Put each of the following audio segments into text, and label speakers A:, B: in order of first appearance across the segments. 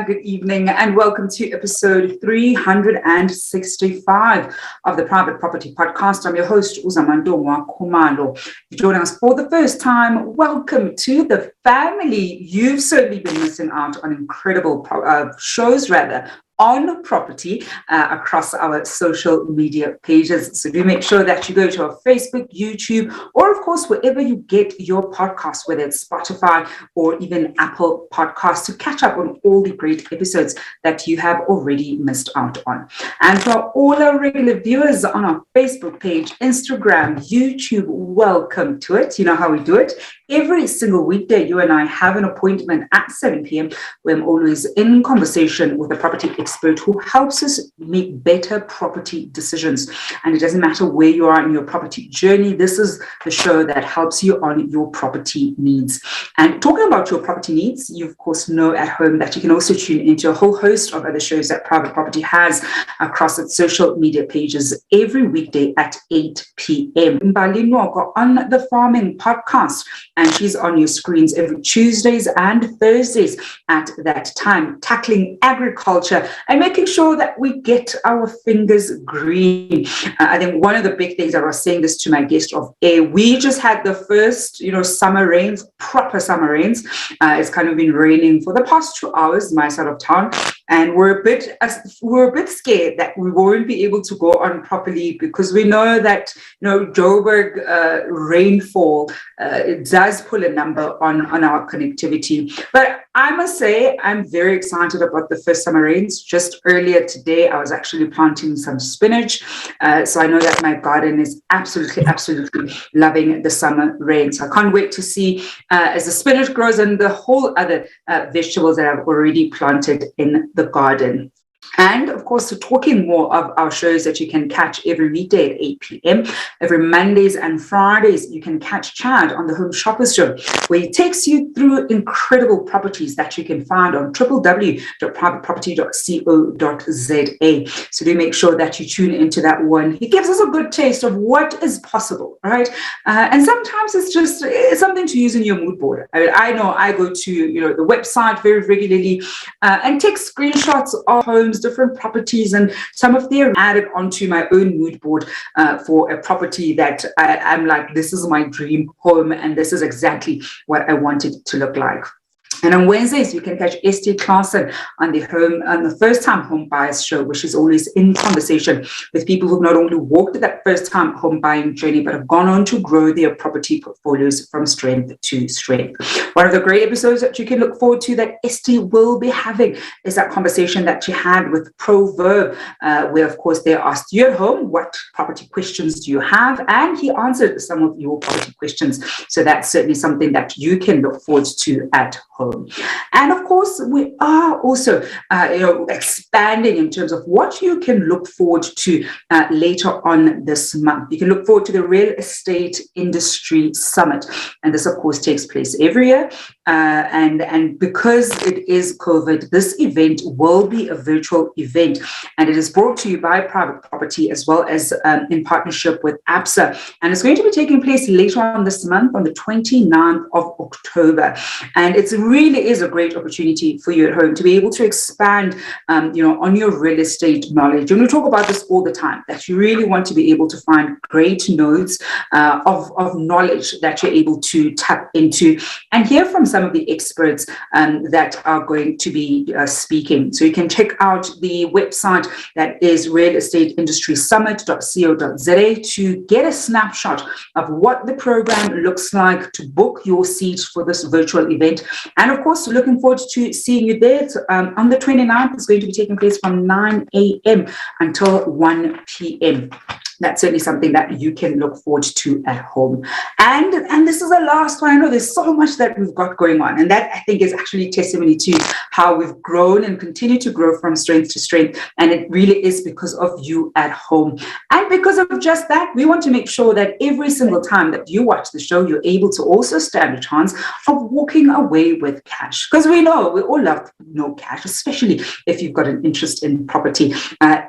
A: Good evening and welcome to episode 365 of the Private Property Podcast. I'm your host, Uzamandongwa Khumalo. If you're joining us for the first time, welcome to the family. You've certainly been missing out on incredible shows on property across our social media pages. So do make sure that you go to our Facebook, YouTube, or of course, wherever you get your podcasts, whether it's Spotify or even Apple Podcasts, to catch up on all the great episodes that you have already missed out on. And for all our regular viewers on our Facebook page, Instagram, YouTube, welcome to it. You know how we do it. Every single weekday, you and I have an appointment at 7 p.m. where I'm always in conversation with a property expert who helps us make better property decisions. And it doesn't matter where you are in your property journey. This is the show that helps you on your property needs. And talking about your property needs, you of course know at home that you can also tune into a whole host of other shows that Private Property has across its social media pages every weekday at 8 p.m. Mbali Nwoko on the Farming Podcast. And she's on your screens every Tuesdays and Thursdays at that time, tackling agriculture and making sure that we get our fingers green. I think one of the big things, I was saying this to my guest of air, we just had the first, summer rains, proper summer rains. It's kind of been raining for the past 2 hours, my side of town. And we're a bit scared that we won't be able to go on properly because we know that, Joburg rainfall, it does pull a number on our connectivity. But I must say, I'm very excited about the first summer rains. Just earlier today, I was actually planting some spinach. So I know that my garden is absolutely loving the summer rain. So I can't wait to see as the spinach grows and the whole other vegetables that I've already planted in the garden. And of course, talking more of our shows that you can catch every weekday at 8 p.m. Every Mondays and Fridays, you can catch Chad on the Home Shoppers Show, where he takes you through incredible properties that you can find on www.privateproperty.co.za. So do make sure that you tune into that one. He gives us a good taste of what is possible, right? And sometimes it's something to use in your mood board. I know I go to the website very regularly and take screenshots of homes, different properties, and some of them added onto my own mood board for a property that I'm like, this is my dream home and this is exactly what I want it to look like. And on Wednesdays, you can catch Esty Clarkson on the first-time home buyers show, which is always in conversation with people who've not only walked that first-time home buying journey, but have gone on to grow their property portfolios from strength to strength. One of the great episodes that you can look forward to that Esty will be having is that conversation that she had with Proverb, where, of course, they asked you at home, what property questions do you have? And he answered some of your property questions. So that's certainly something that you can look forward to at home. And of course, we are also expanding in terms of what you can look forward to later on this month. You can look forward to the Real Estate Industry Summit. And this, of course, takes place every year. And because it is COVID, this event will be a virtual event. And it is brought to you by Private Property as well as in partnership with ABSA. And it's going to be taking place later on this month on the 29th of October. And it's really is a great opportunity for you at home to be able to expand, on your real estate knowledge. And we talk about this all the time, that you really want to be able to find great nodes of knowledge that you're able to tap into and hear from some of the experts that are going to be speaking. So you can check out the website that is realestateindustryssummit.co.za to get a snapshot of what the program looks like, to book your seat for this virtual event. And of course, looking forward to seeing you there. On the 29th, it's going to be taking place from 9 a.m. until 1 p.m. That's certainly something that you can look forward to at home. And this is the last one. I know there's so much that we've got going on, and that I think is actually testimony to how we've grown and continue to grow from strength to strength. And it really is because of you at home. And because of just that, we want to make sure that every single time that you watch the show, you're able to also stand a chance of walking away with cash. Because we know we all love cash, especially if you've got an interest in property.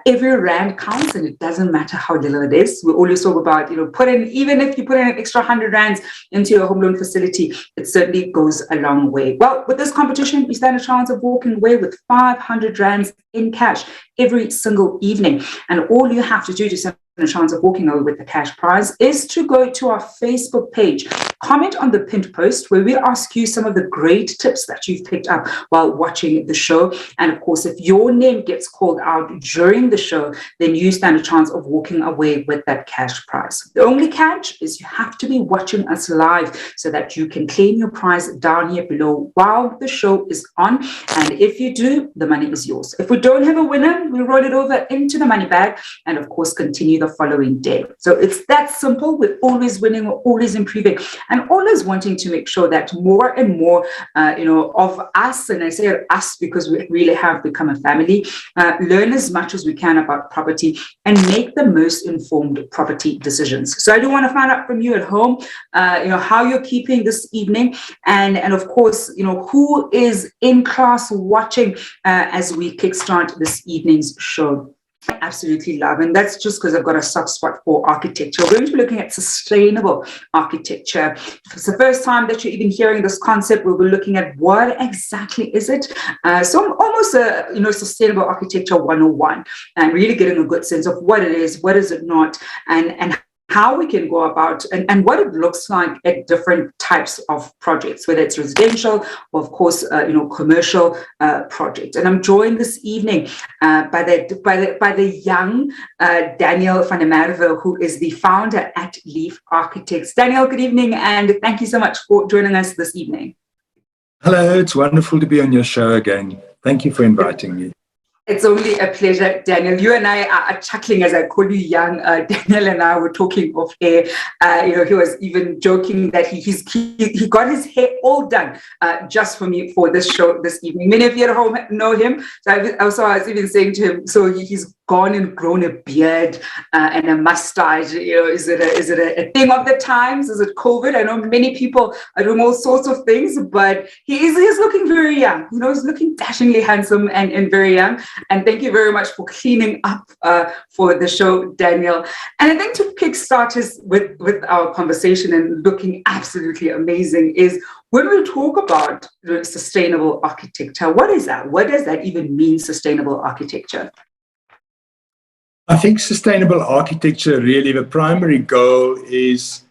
A: Every rand counts, and it doesn't matter how little it is. We always talk about, even if you put in an extra 100 rands into your home loan facility, it certainly goes a long way. Well, with this competition, you stand a chance of walking away with 500 rands in cash every single evening. And all you have to do to stand a chance of walking away with the cash prize is to go to our Facebook page, comment on the pinned post where we ask you some of the great tips that you've picked up while watching the show. And of course, if your name gets called out during the show, then you stand a chance of walking away with that cash prize. The only catch is you have to be watching us live so that you can claim your prize down here below while the show is on. And if you do, the money is yours. If we don't have a winner, we roll it over into the money bag and of course continue the following day. So it's that simple. We're always winning, we're always improving, and always wanting to make sure that more and more of us, and I say us because we really have become a family, learn as much as we can about property and make the most informed property decisions. So I do want to find out from you at home, how you're keeping this evening, and of course, who is in class watching as we kickstart this evening's show. I absolutely love, and that's just because I've got a soft spot for architecture. We're going to be looking at sustainable architecture. If it's the first time that you're even hearing this concept, we'll be looking at what exactly is it. So almost a sustainable architecture 101, and really getting a good sense of what it is it not, and how we can go about and what it looks like at different types of projects, whether it's residential or, of course, commercial projects. And I'm joined this evening by the young Daniel van der Merwe, who is the founder at Leaf Architects. Daniel, good evening, and thank you so much for joining us this evening.
B: Hello, it's wonderful to be on your show again. Thank you for inviting me.
A: It's only a pleasure, Daniel. You and I are chuckling as I call you young. Daniel and I were talking off air. He was even joking that he got his hair all done just for me for this show this evening. Many of you at home know him. So I was even saying to him, so he's gone and grown a beard and a mustache. Is it a thing of the times? Is it COVID? I know many people are doing all sorts of things, but he's looking very young. He's looking dashingly handsome and very young. And thank you very much for cleaning up for the show, Daniel. And I think to kickstart us with our conversation and looking absolutely amazing is when we talk about sustainable architecture, what is that? What does that even mean, sustainable architecture?
B: I think sustainable architecture, really, the primary goal is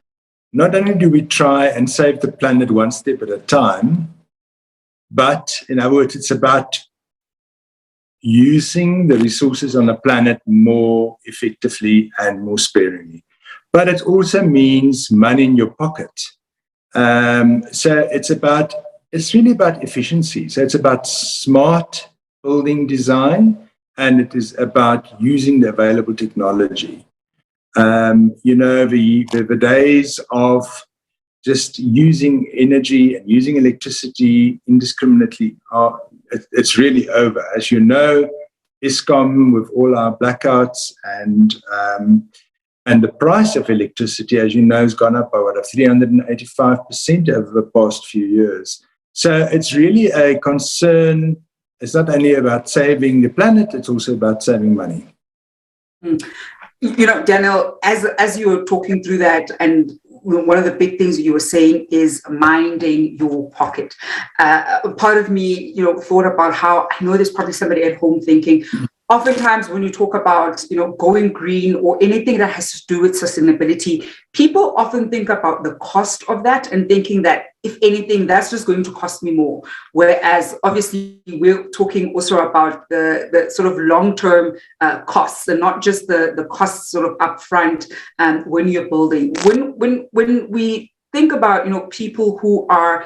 B: not only do we try and save the planet one step at a time, But in other words, it's about using the resources on the planet more effectively and more sparingly. But it also means money in your pocket. So it's really about efficiency. So it's about smart building design, and it is about using the available technology. The days of just using energy and using electricity indiscriminately it's really over. As you know, Eskom, with all our blackouts and the price of electricity, as you know, has gone up by 385% over the past few years. So it's really a concern. It's not only about saving the planet, it's also about saving money.
A: Daniel, as you were talking through that, and one of the big things you were saying is minding your pocket. Part of me, thought about how I know there's probably somebody at home thinking, oftentimes when you talk about, going green or anything that has to do with sustainability, people often think about the cost of that and thinking that if anything, that's just going to cost me more. Whereas obviously we're talking also about the sort of long-term costs, and not just the costs sort of upfront when you're building. When we think about, people who are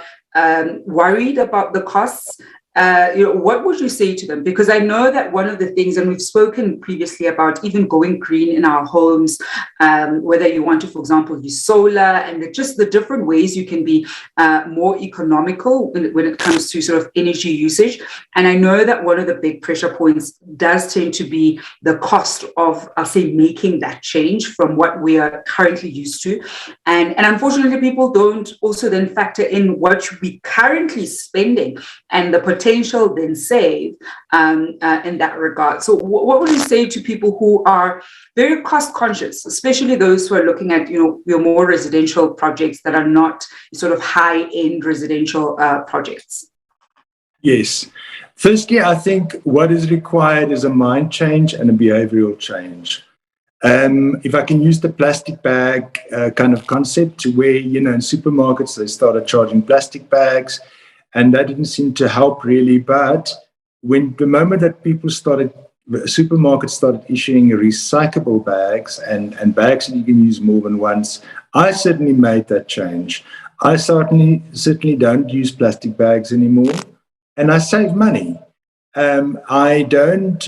A: worried about the costs, what would you say to them? Because I know that one of the things, and we've spoken previously about even going green in our homes, whether you want to, for example, use solar, and just the different ways you can be more economical when it comes to sort of energy usage. And I know that one of the big pressure points does tend to be the cost of, I'll say, making that change from what we are currently used to. And unfortunately, people don't also then factor in what we currently spending and the potential then save in that regard. So what would you say to people who are very cost conscious, especially those who are looking at, your more residential projects that are not sort of high-end residential projects?
B: Yes. Firstly, I think what is required is a mind change and a behavioral change. If I can use the plastic bag kind of concept, where, in supermarkets, they started charging plastic bags, and that didn't seem to help really. But the moment that supermarkets started issuing recyclable bags and bags that you can use more than once, I certainly made that change. I certainly don't use plastic bags anymore, and I save money. I don't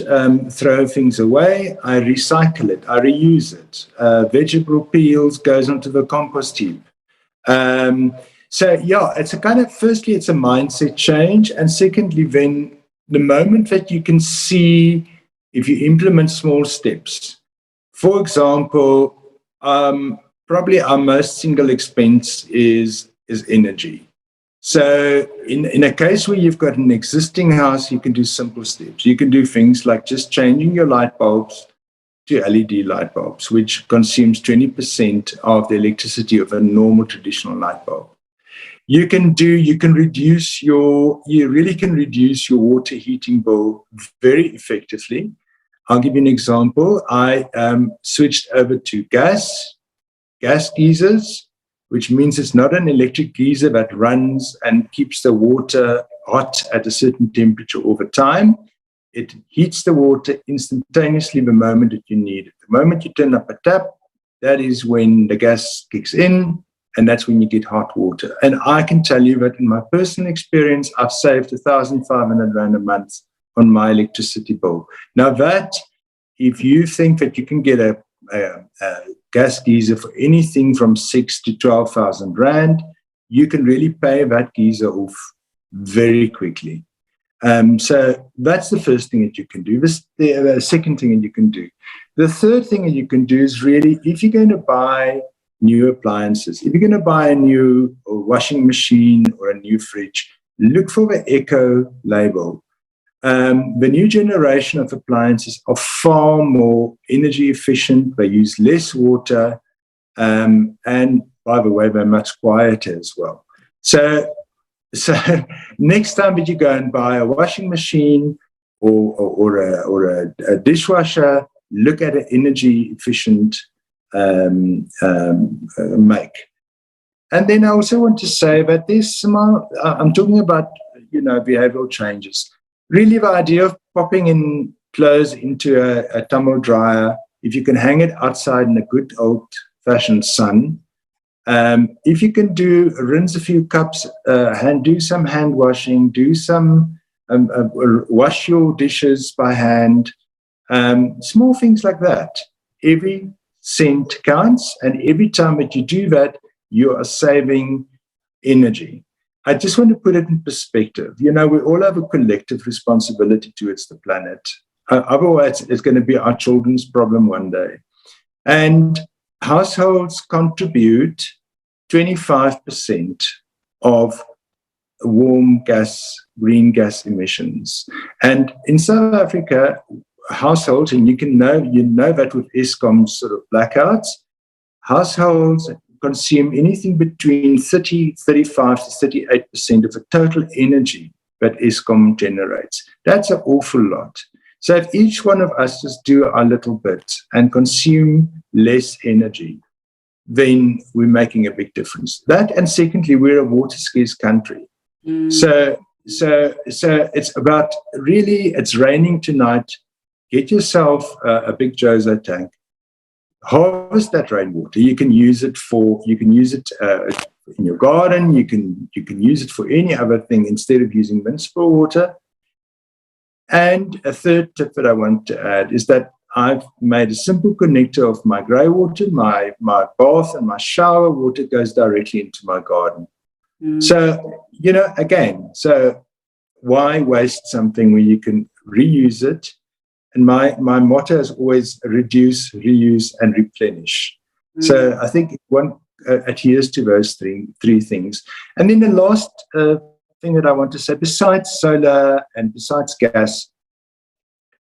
B: throw things away. I recycle it. I reuse it. Vegetable peels goes onto the compost heap. So, it's firstly, it's a mindset change. And secondly, then the moment that you can see, if you implement small steps, for example, probably our most single expense is energy. So in a case where you've got an existing house, you can do simple steps. You can do things like just changing your light bulbs to LED light bulbs, which consumes 20% of the electricity of a normal traditional light bulb. You really can reduce your water heating bill very effectively. I'll give you an example. I switched over to gas geysers, which means it's not an electric geyser that runs and keeps the water hot at a certain temperature over time. It heats the water instantaneously the moment that you need it. The moment you turn up a tap, that is when the gas kicks in, and that's when you get hot water. And I can tell you that in my personal experience, I've saved 1,500 Rand a month on my electricity bill. Now that, if you think that you can get a gas geyser for anything from 6,000 to 12,000 Rand, you can really pay that geyser off very quickly. So that's the first thing that you can do. The second thing that you can do. The third thing that you can do is really, if you're going to buy new appliances, if you're going to buy a new washing machine or a new fridge, look for the Eco label. The new generation of appliances are far more energy efficient. They use less water, and by the way, they're much quieter as well. So next time that you go and buy a washing machine or a dishwasher, look at an energy efficient make. And then I also want to say that I'm talking about behavioral changes. Really, the idea of popping in clothes into a tumble dryer, if you can hang it outside in a good old-fashioned sun, if you can rinse a few cups, do some hand washing, do some wash your dishes by hand, small things like that. Every cent counts, and every time that you do that, you are saving energy. I just want to put it in perspective. We all have a collective responsibility towards the planet. Otherwise, it's going to be our children's problem one day. And households contribute 25% of warm gas, green gas emissions. And in South Africa, households, and you know that with Eskom's sort of blackouts, households consume anything between 35 to 38% of the total energy that Eskom generates. That's an awful lot. So if each one of us just do our little bit and consume less energy, then we're making a big difference. That, and secondly, we're a water scarce country. So it's about, really, it's raining tonight. Get yourself a big Jozo tank. Harvest that rainwater. You can use it in your garden. You can use it for any other thing instead of using municipal water. And a third tip that I want to add is that I've made a simple connector of my grey water, my bath and my shower water goes directly into my garden. So, again, so why waste something where you can reuse it? And my motto is always reduce, reuse, and replenish. So I think one adheres to those three things. And then the last thing that I want to say, besides solar and besides gas,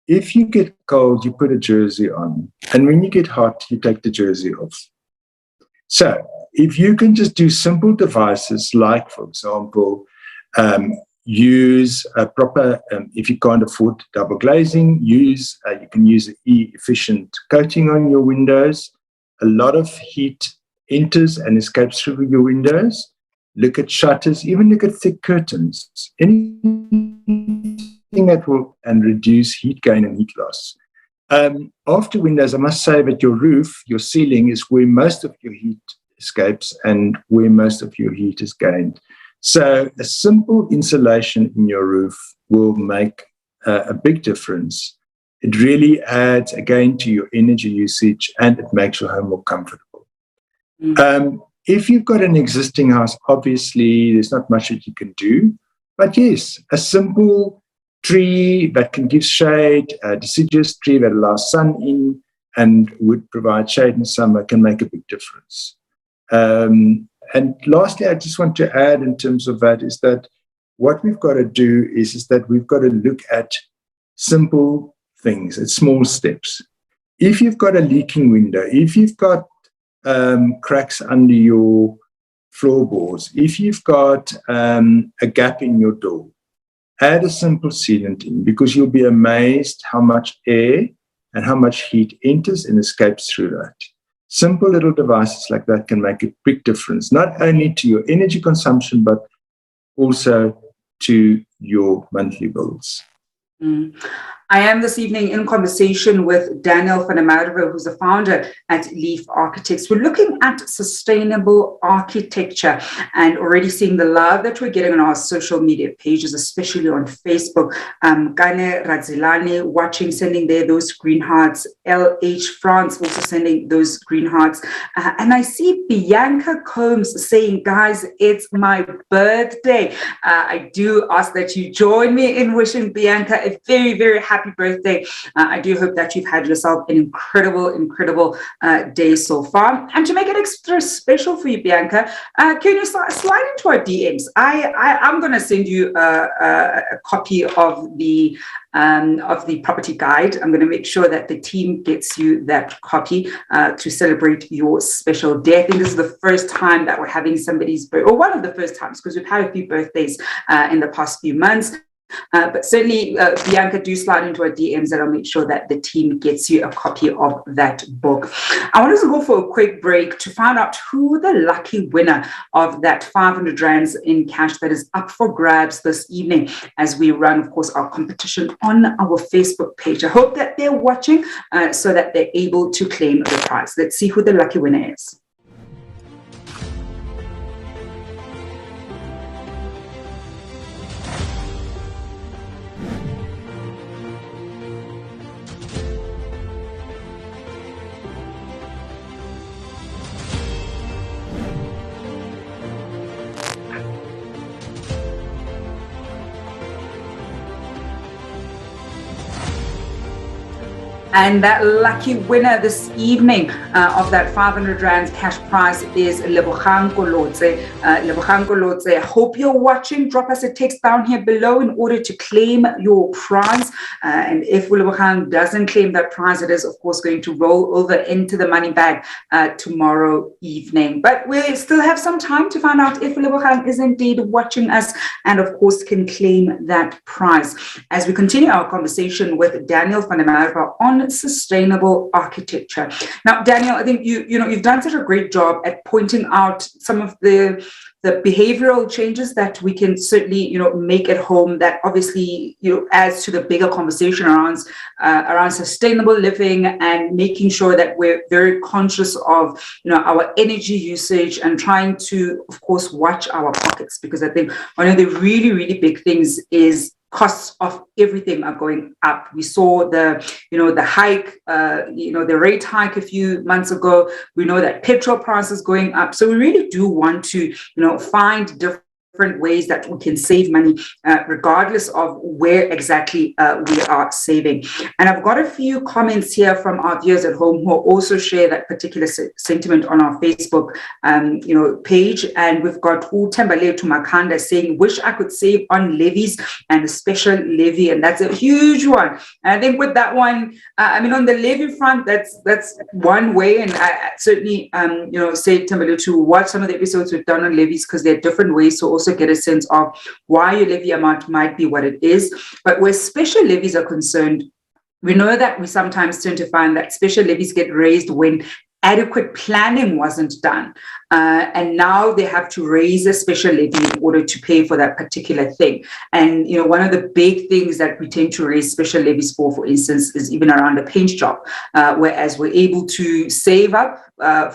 B: if you get cold, you put a jersey on. And when you get hot, you take the jersey off. So if you can just do simple devices like, for example, use a proper, if you can't afford double glazing, you can use an efficient coating on your windows. A lot of heat enters and escapes through your windows. Look at shutters, even look at thick curtains. Anything that will reduce heat gain and heat loss. After windows, I must say that your roof, your ceiling, is where most of your heat escapes and where most of your heat is gained. So a simple insulation in your roof will make a big difference. It really adds, again, to your energy usage, and it makes your home more comfortable. If you've got an existing house, obviously there's not much that you can do. But yes, a simple tree that can give shade, a deciduous tree that allows sun in and would provide shade in summer, can make a big difference. And lastly, I just want to add in terms of that is that what we've got to do is that we've got to look at simple things, at small steps. If you've got a leaking window, if you've got cracks under your floorboards, if you've got a gap in your door, add a simple sealant in, because you'll be amazed how much air and how much heat enters and escapes through that. Simple little devices like that can make a big difference, not only to your energy consumption, but also to your monthly bills.
A: I am this evening in conversation with Daniel van der Merwe, who's the founder at Leaf Architects. We're looking at sustainable architecture and already seeing the love that we're getting on our social media pages, especially on Facebook. Kane Radzilani watching, sending there those green hearts. LH France also sending those green hearts. And I see Bianca Combs saying, guys, it's my birthday. I do ask that you join me in wishing Bianca a very, very happy birthday. I do hope that you've had yourself an incredible day so far. And to make it extra special for you, Bianca, can you slide into our DMs? I'm going to send you a copy of the property guide. I'm going to make sure that the team gets you that copy to celebrate your special day. I think this is the first time that we're having somebody's birthday, or one of the first times, because we've had a few birthdays in the past few months. But certainly, Bianca, do slide into our DMs and I'll make sure that the team gets you a copy of that book. I want us to go for a quick break to find out who the lucky winner of that 500 rands in cash that is up for grabs this evening as we run, of course, our competition on our Facebook page. I hope that they're watching so that they're able to claim the prize. Let's see who the lucky winner is. And that lucky winner this evening of that 500 rands cash prize is Lebogang Kolotse. Lebogang Kolotse, I hope you're watching. Drop us a text down here below in order to claim your prize. And if Lebogang doesn't claim that prize, it is, of course, going to roll over into the money bag tomorrow evening. But we still have some time to find out if Lebogang is indeed watching us and, of course, can claim that prize. As we continue our conversation with Daniel van der Merwe on sustainable architecture. Now, Daniel, I think you've done such a great job at pointing out some of the behavioral changes that we can certainly make at home that obviously adds to the bigger conversation around sustainable living and making sure that we're very conscious of our energy usage and trying to, of course, watch our pockets, because I think one of the really, really big things is costs of everything are going up. We saw the hike, the rate hike a few months ago. We know that petrol prices going up. So we really do want to, find different ways that we can save money, regardless of where exactly we are saving. And I've got a few comments here from our viewers at home who also share that particular sentiment on our Facebook, page. And we've got Utembale Tumakanda saying, "Wish I could save on levies and a special levy," and that's a huge one. And I think with that one, on the levy front, that's one way. And I certainly, say Tembale to watch some of the episodes we've done on levies, because there are different ways to also get a sense of why your levy amount might be what it is. But where special levies are concerned, we know that we sometimes tend to find that special levies get raised when adequate planning wasn't done. And now they have to raise a special levy in order to pay for that particular thing. And, one of the big things that we tend to raise special levies for instance, is even around a paint job, whereas we're able to save up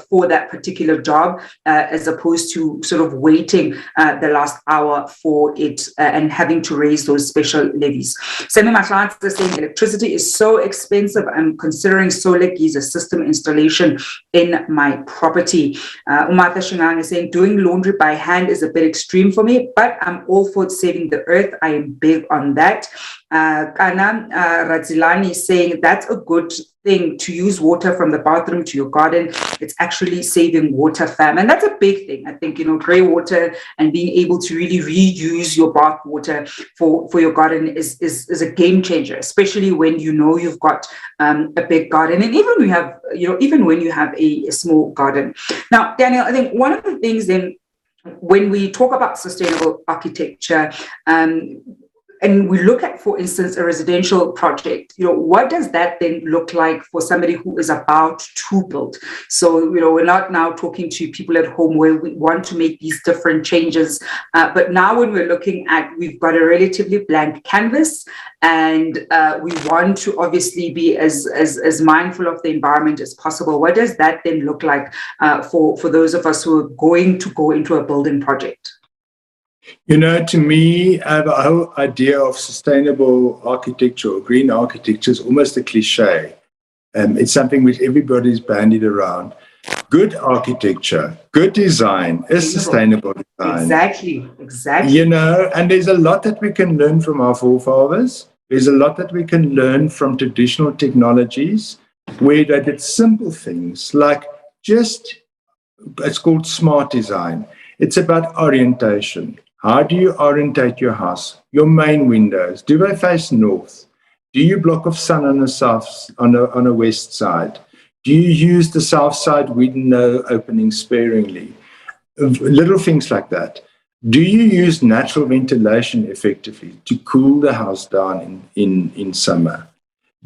A: for that particular job, as opposed to sort of waiting the last hour for it and having to raise those special levies. Semi Matlantz is saying electricity is so expensive. I'm considering solar geyser system installation in my property. Umatha Shingang is saying doing laundry by hand is a bit extreme for me, but I'm all for saving the earth. I am big on that. Kana Radzilani is saying that's a good thing to use water from the bathroom to your garden. It's actually saving water, fam. And that's a big thing. I think, grey water and being able to really reuse your bath water for your garden is a game changer, especially when you've got a big garden. And even when you have a small garden. Now, Daniel, I think one of the things then when we talk about sustainable architecture, and we look at, for instance, a residential project, what does that then look like for somebody who is about to build? So, we're not now talking to people at home where we want to make these different changes. But now when we're looking at, we've got a relatively blank canvas, and we want to obviously be as mindful of the environment as possible. What does that then look like for those of us who are going to go into a building project?
B: To me, the whole idea of sustainable architecture or green architecture is almost a cliche. It's something which everybody's bandied around. Good architecture, good design is sustainable design.
A: Exactly.
B: And there's a lot that we can learn from our forefathers. There's a lot that we can learn from traditional technologies where they did simple things like it's called smart design. It's about orientation. How do you orientate your house? Your main windows, do they face north? Do you block off sun on the south, on the west side? Do you use the south side window opening sparingly? Little things like that. Do you use natural ventilation effectively to cool the house down in summer?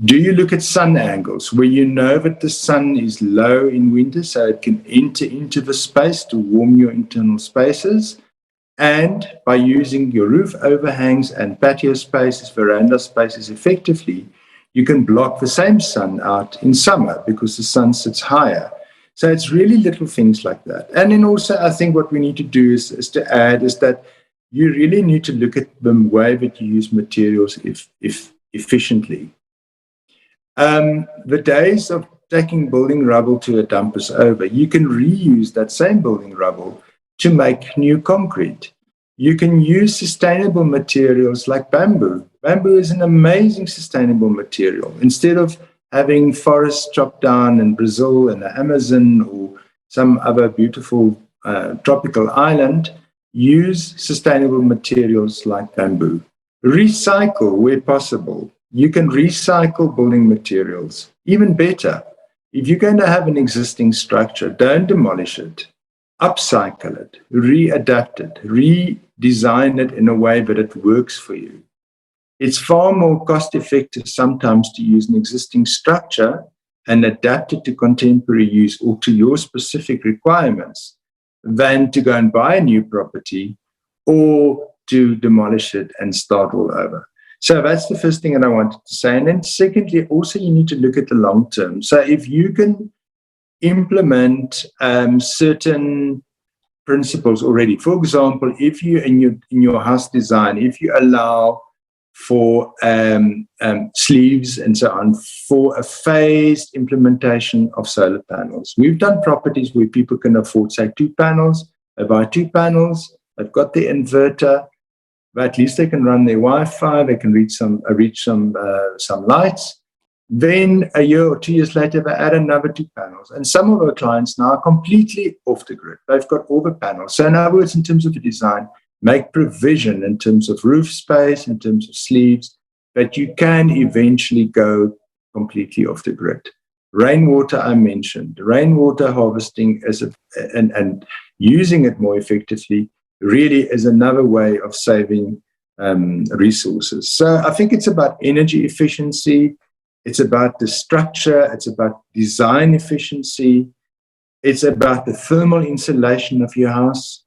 B: Do you look at sun angles where you know that the sun is low in winter so it can enter into the space to warm your internal spaces? And by using your roof overhangs and patio spaces, veranda spaces effectively, you can block the same sun out in summer because the sun sits higher. So it's really little things like that. And then also, I think what we need to do is to add is that you really need to look at the way that you use materials if efficiently. The days of taking building rubble to a dump is over. You can reuse that same building rubble to make new concrete. You can use sustainable materials like bamboo. Bamboo is an amazing sustainable material. Instead of having forests chopped down in Brazil and the Amazon or some other beautiful tropical island, use sustainable materials like bamboo. Recycle where possible. You can recycle building materials. Even better, if you're going to have an existing structure, don't demolish it. Upcycle it, readapt it, redesign it in a way that it works for you. It's far more cost-effective sometimes to use an existing structure and adapt it to contemporary use or to your specific requirements than to go and buy a new property or to demolish it and start all over. So that's the first thing that I wanted to say. And then secondly, also you need to look at the long term. So if you can implement certain principles already, for example, if you in your house design, if you allow for sleeves and so on, for a phased implementation of solar panels. We've done properties where people can afford, say, 2 panels. They buy 2 panels, they've got the inverter, but at least they can run their Wi-Fi, they can reach some lights. Then a year or 2 years later, they add another 2 panels. And some of our clients now are completely off the grid. They've got all the panels. So in other words, in terms of the design, make provision in terms of roof space, in terms of sleeves, that you can eventually go completely off the grid. Rainwater, I mentioned. Rainwater harvesting and using it more effectively really is another way of saving resources. So I think it's about energy efficiency. It's about the structure. It's about design efficiency. It's about the thermal insulation of your house.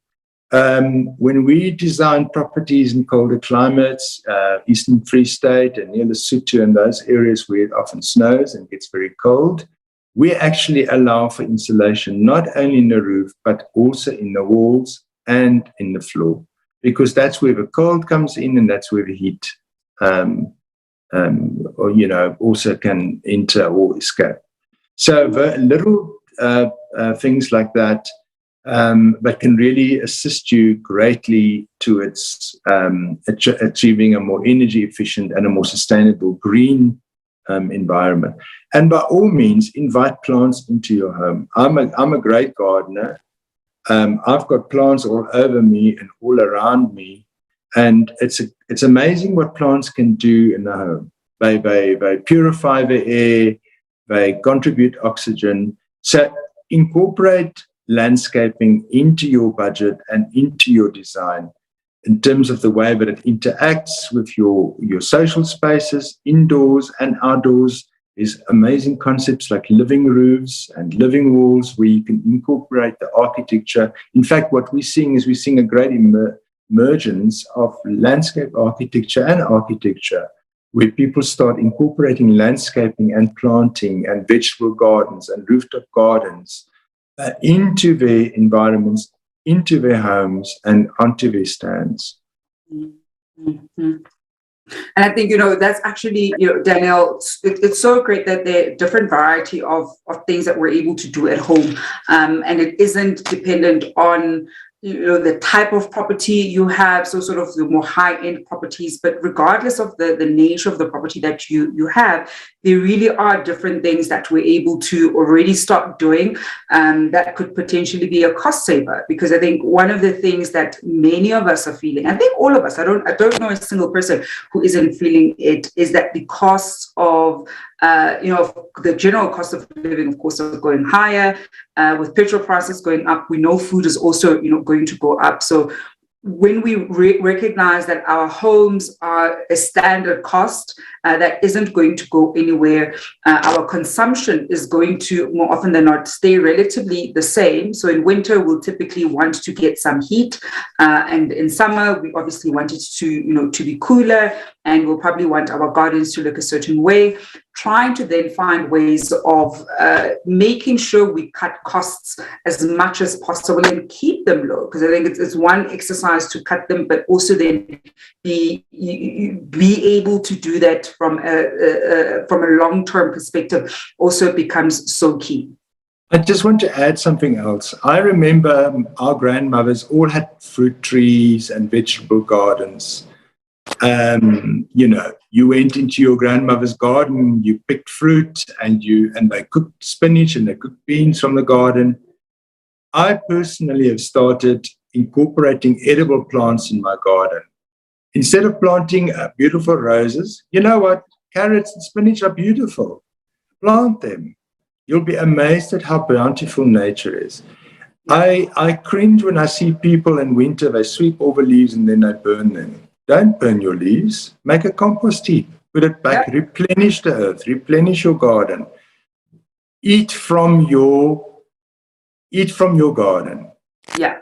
B: When we design properties in colder climates, Eastern Free State and near Lesotho and those areas where it often snows and gets very cold, we actually allow for insulation not only in the roof, but also in the walls and in the floor, because that's where the cold comes in and that's where the heat also can enter or escape. So the little things like that that can really assist you greatly towards achieving a more energy efficient and a more sustainable green environment. And by all means, invite plants into your home. I'm a great gardener. I've got plants all over me and all around me. And it's amazing what plants can do in the home. They purify the air, they contribute oxygen. So incorporate landscaping into your budget and into your design in terms of the way that it interacts with your social spaces, indoors and outdoors. Is amazing concepts like living roofs and living walls where you can incorporate the architecture. In fact, what we're seeing a great emergence of landscape architecture and architecture where people start incorporating landscaping and planting and vegetable gardens and rooftop gardens into their environments, into their homes, and onto their stands.
A: Mm-hmm. And I think, that's actually, Danielle, it's so great that there are different variety of things that we're able to do at home. And it isn't dependent on, the type of property you have, so sort of the more high-end properties, but regardless of the nature of the property that you have, there really are different things that we're able to already start doing that could potentially be a cost saver. Because I think one of the things that many of us are feeling, I think all of us, I don't know a single person who isn't feeling it, is that the costs of the general cost of living, of course, are going higher. With petrol prices going up, we know food is also, going to go up. So when we recognize that our homes are a standard cost that isn't going to go anywhere, our consumption is going to more often than not stay relatively the same. So in winter, we'll typically want to get some heat, and in summer, we obviously want it to be cooler, and we'll probably want our gardens to look a certain way. Trying to then find ways of making sure we cut costs as much as possible and keep them low, because I think it's one exercise to cut them, but also then be able to do that from a long-term perspective also becomes so key.
B: I just want to add something else. I remember our grandmothers all had fruit trees and vegetable gardens. You went into your grandmother's garden, you picked fruit, and they cooked spinach and they cooked beans from the garden. I personally have started incorporating edible plants in my garden. Instead of planting beautiful roses, you know what? Carrots and spinach are beautiful. Plant them. You'll be amazed at how bountiful nature is. I cringe when I see people in winter, they sweep all the leaves and then they burn them. Don't burn your leaves. Make a compost heap. Put it back. Yeah. Replenish the earth. Replenish your garden. Eat from your garden.
A: Yeah.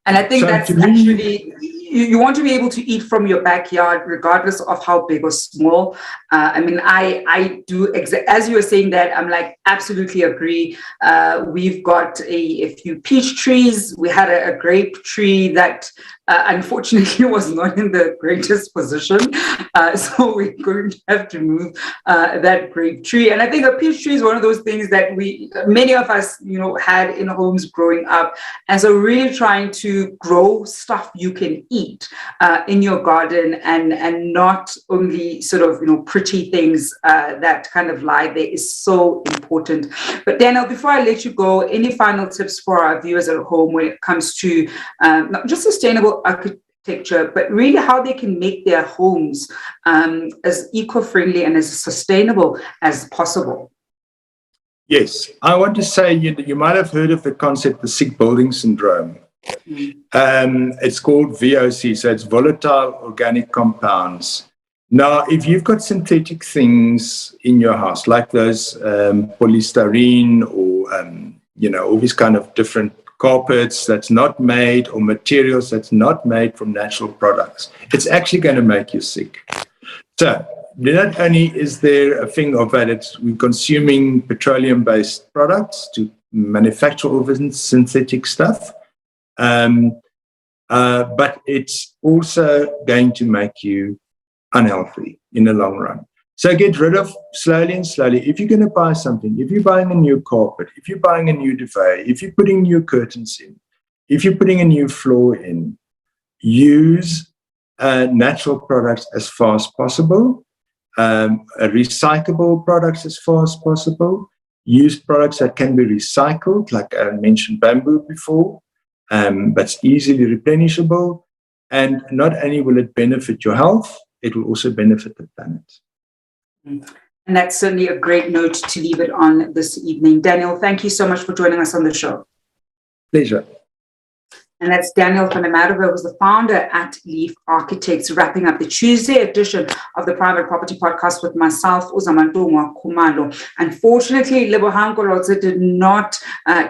A: And I think that's actually, you want to be able to eat from your backyard, regardless of how big or small. I do, as you were saying that, I'm like, absolutely agree. We've got a few peach trees. We had a grape tree that unfortunately was not in the greatest position. So we're going to have to move that grape tree. And I think a peach tree is one of those things that many of us, had in homes growing up. And so really trying to grow stuff you can eat in your garden and not only sort of, pretty things that kind of lie there is so important. But Daniel, before I let you go, any final tips for our viewers at home when it comes to not just sustainable architecture, but really how they can make their homes as eco-friendly and as sustainable as possible?
B: Yes, I want to say you might have heard of the concept, the sick building syndrome. It's called VOC, so it's volatile organic compounds. Now, if you've got synthetic things in your house, like those polystyrene or, all these kind of different carpets that's not made, or materials that's not made from natural products, it's actually going to make you sick. So not only is there a thing of that we're consuming petroleum-based products to manufacture all this synthetic stuff, but it's also going to make you unhealthy in the long run. So get rid of slowly and slowly. If you're going to buy something, if you're buying a new carpet, if you're buying a new duvet, if you're putting new curtains in, if you're putting a new floor in, use natural products as far as possible, recyclable products as far as possible. Use products that can be recycled, like I mentioned bamboo before, that's easily replenishable. And not only will it benefit your health, it will also benefit the planet.
A: And that's certainly a great note to leave it on this evening. Daniel, thank you so much for joining us on the show.
B: Pleasure.
A: And that's Daniel van der Merwe, who's the founder at Leaf Architects, wrapping up the Tuesday edition of the Private Property Podcast with myself, Uzamantungwa Khumalo. Unfortunately, Lebohang Kolotse did not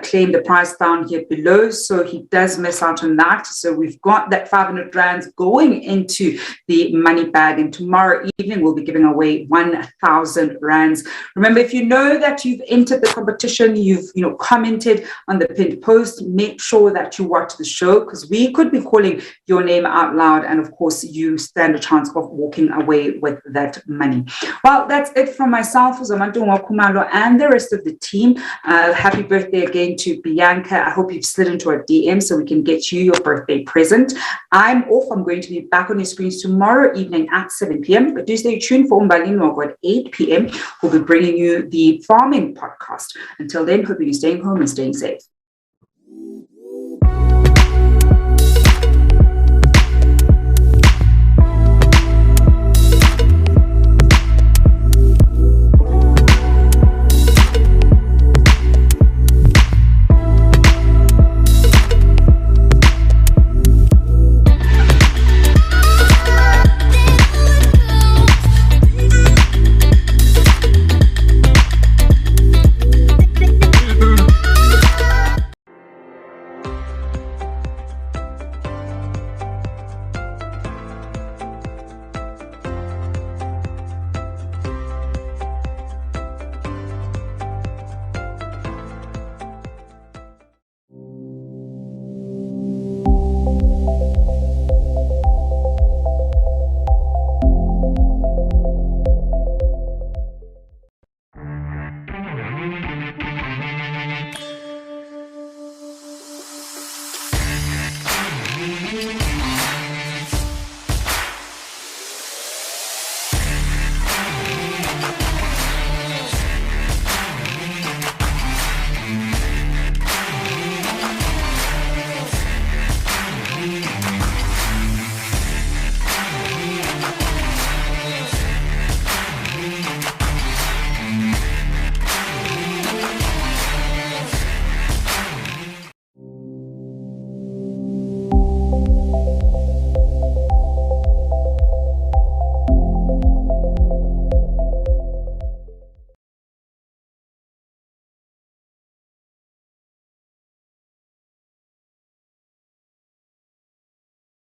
A: claim the price down here below, so he does miss out on that. So we've got that 500 rands going into the money bag, and tomorrow evening we'll be giving away 1,000 rands. Remember, if you know that you've entered the competition, you've commented on the pinned post, make sure that you watch the show, because we could be calling your name out loud, and of course you stand a chance of walking away with that money. Well, that's it from myself, Uzamantungwa Khumalo, and the rest of the team. Happy birthday again to Bianca. I hope you've slid into our DM so we can get you your birthday present. I'm off. I'm going to be back on your screens tomorrow evening at 7 p.m. But do stay tuned for Umbalini at 8 p.m. We'll be bringing you the farming podcast. Until then, hope you're staying home and staying safe.